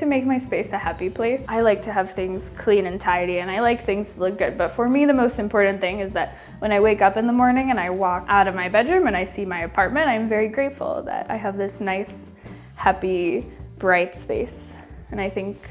to make my space a happy place. I like to have things clean and tidy, and I like things to look good. But for me, the most important thing is that when I wake up in the morning and I walk out of my bedroom and I see my apartment, I'm very grateful that I have this nice, happy, bright space. And I think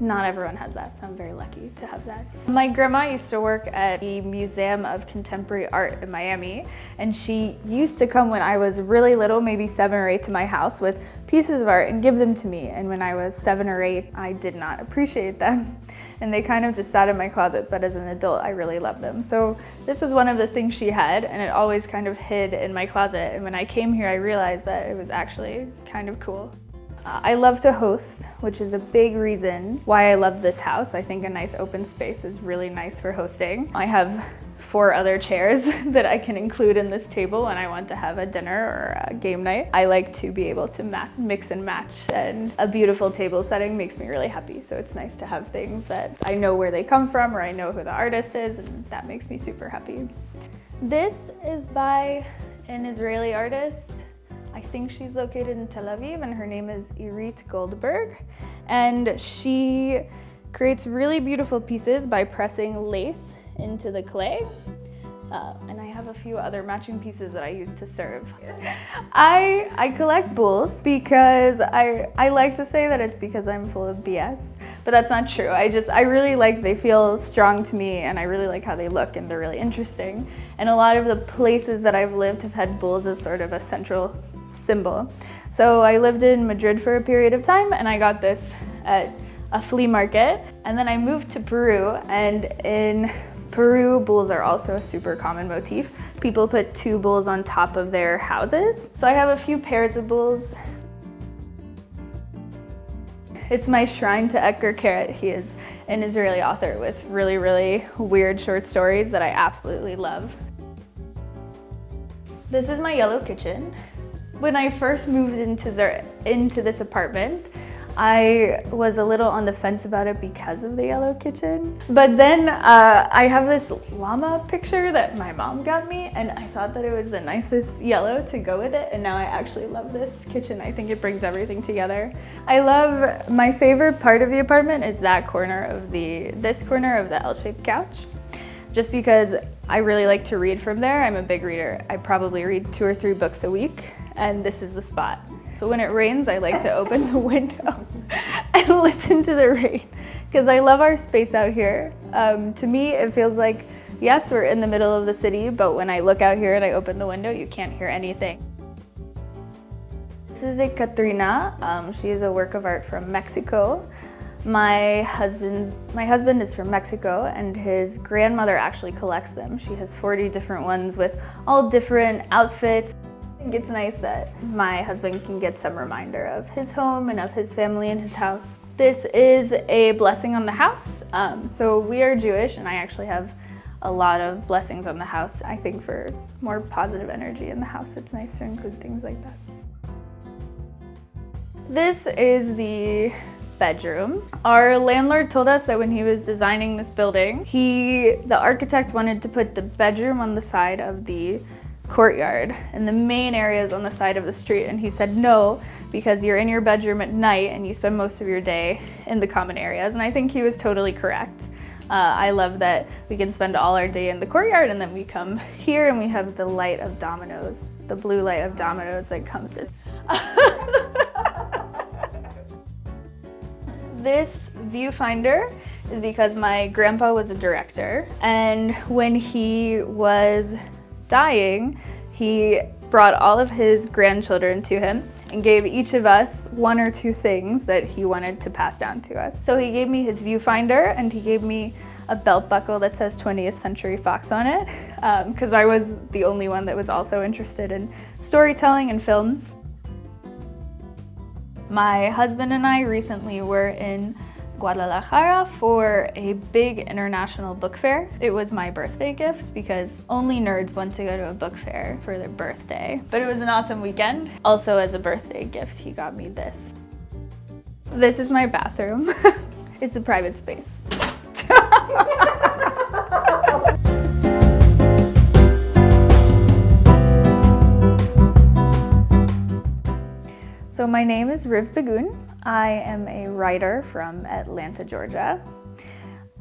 not everyone has that, so I'm very lucky to have that. My grandma used to work at the Museum of Contemporary Art in Miami, and she used to come when I was really little, maybe 7 or 8, to my house with pieces of art and give them to me. And when I was 7 or 8, I did not appreciate them, and they kind of just sat in my closet, but as an adult, I really loved them. So this was one of the things she had, and it always kind of hid in my closet. And when I came here, I realized that it was actually kind of cool. I love to host, which is a big reason why I love this house. I think a nice open space is really nice for hosting. I have 4 other chairs that I can include in this table when I want to have a dinner or a game night. I like to be able to mix and match, and a beautiful table setting makes me really happy. So it's nice to have things that I know where they come from, or I know who the artist is, and that makes me super happy. This is by an Israeli artist. I think she's located in Tel Aviv, and her name is Irit Goldberg. And she creates really beautiful pieces by pressing lace into the clay. And I have a few other matching pieces that I use to serve. I collect bowls because I like to say that it's because I'm full of BS, but that's not true. I really like, they feel strong to me, and I really like how they look, and they're really interesting. And a lot of the places that I've lived have had bulls as sort of a central symbol. So I lived in Madrid for a period of time, and I got this at a flea market. And then I moved to Peru, and in Peru, bulls are also a super common motif. People put 2 bulls on top of their houses. So I have a few pairs of bulls. It's my shrine to Etgar Keret. He is an Israeli author with really, really weird short stories that I absolutely love. This is my yellow kitchen. When I first moved into this apartment, I was a little on the fence about it because of the yellow kitchen. But then I have this llama picture that my mom got me, and I thought that it was the nicest yellow to go with it, and now I actually love this kitchen. I think it brings everything together. My favorite part of the apartment is this corner of the L-shaped couch, just because I really like to read from there. I'm a big reader. I probably read 2 or 3 books a week, and this is the spot. But when it rains, I like to open the window and listen to the rain, because I love our space out here. To me, it feels like, yes, we're in the middle of the city, but when I look out here and I open the window, you can't hear anything. This is a Catrina. She is a work of art from Mexico. My husband is from Mexico, and his grandmother actually collects them. She has 40 different ones with all different outfits. I think it's nice that my husband can get some reminder of his home and of his family and his house. This is a blessing on the house. So we are Jewish, and I actually have a lot of blessings on the house. I think for more positive energy in the house, it's nice to include things like that. This is the bedroom. Our landlord told us that when he was designing this building, the architect wanted to put the bedroom on the side of the courtyard, and the main area is on the side of the street, and he said no, because you're in your bedroom at night and you spend most of your day in the common areas. And I think he was totally correct. I love that we can spend all our day in the courtyard, and then we come here and we have the light of dominoes, the blue light of dominoes that comes in. This viewfinder is because my grandpa was a director, and when he was dying, he brought all of his grandchildren to him and gave each of us 1 or 2 things that he wanted to pass down to us. So he gave me his viewfinder, and he gave me a belt buckle that says 20th Century Fox on it, because I was the only one that was also interested in storytelling and film. My husband and I recently were in Guadalajara for a big international book fair. It was my birthday gift because only nerds want to go to a book fair for their birthday. But it was an awesome weekend. Also, as a birthday gift, he got me this. This is my bathroom. It's a private space. So my name is Rivka. I am a writer from Atlanta, Georgia.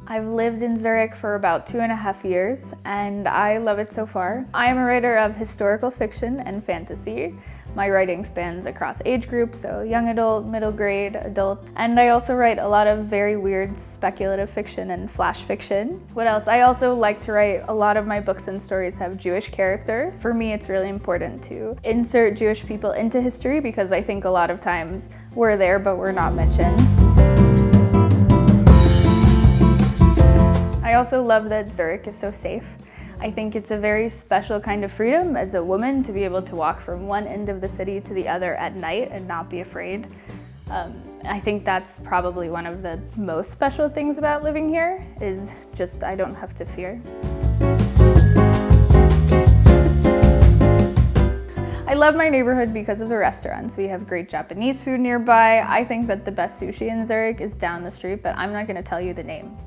I've lived in Zurich for about 2.5 years, and I love it so far. I am a writer of historical fiction and fantasy. My writing spans across age groups, so young adult, middle grade, adult, and I also write a lot of very weird speculative fiction and flash fiction. What else? I also like to write, a lot of my books and stories have Jewish characters. For me, it's really important to insert Jewish people into history because I think a lot of times we're there, but we're not mentioned. I also love that Zurich is so safe. I think it's a very special kind of freedom as a woman to be able to walk from one end of the city to the other at night and not be afraid. I think that's probably one of the most special things about living here is just I don't have to fear. I love my neighborhood because of the restaurants. We have great Japanese food nearby. I think that the best sushi in Zurich is down the street, but I'm not going to tell you the name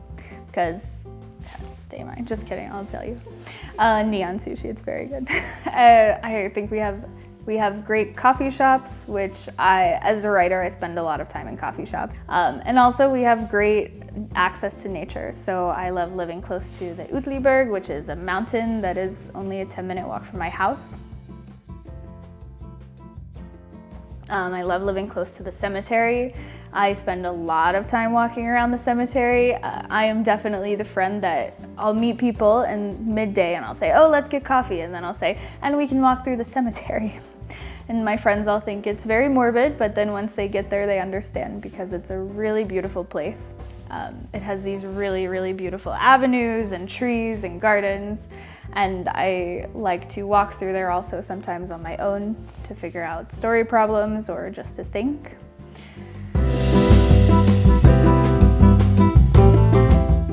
because stay mine. Just kidding, I'll tell you. Neon Sushi, it's very good. I think we have great coffee shops, which as a writer, I spend a lot of time in coffee shops. And also we have great access to nature. So I love living close to the Uetliberg, which is a mountain that is only a 10-minute walk from my house. I love living close to the cemetery. I spend a lot of time walking around the cemetery. I am definitely the friend that I'll meet people in midday and I'll say, oh, let's get coffee. And then I'll say, and we can walk through the cemetery. And my friends all think it's very morbid, but then once they get there, they understand because it's a really beautiful place. It has these really, really beautiful avenues and trees and gardens. And I like to walk through there also sometimes on my own to figure out story problems or just to think.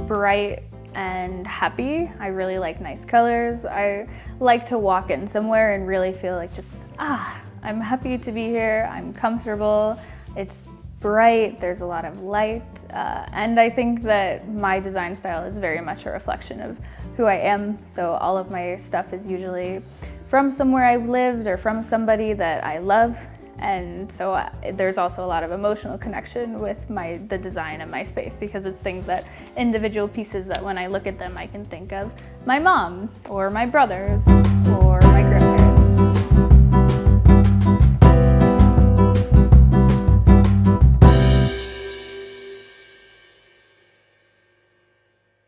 Bright and happy. I really like nice colors. I like to walk in somewhere and really feel like just, I'm happy to be here. I'm comfortable. It's bright. There's a lot of light. And I think that my design style is very much a reflection of who I am. So all of my stuff is usually from somewhere I've lived or from somebody that I love. And so there's also a lot of emotional connection with the design of my space because it's things that individual pieces that when I look at them, I can think of my mom or my brothers or my grandma.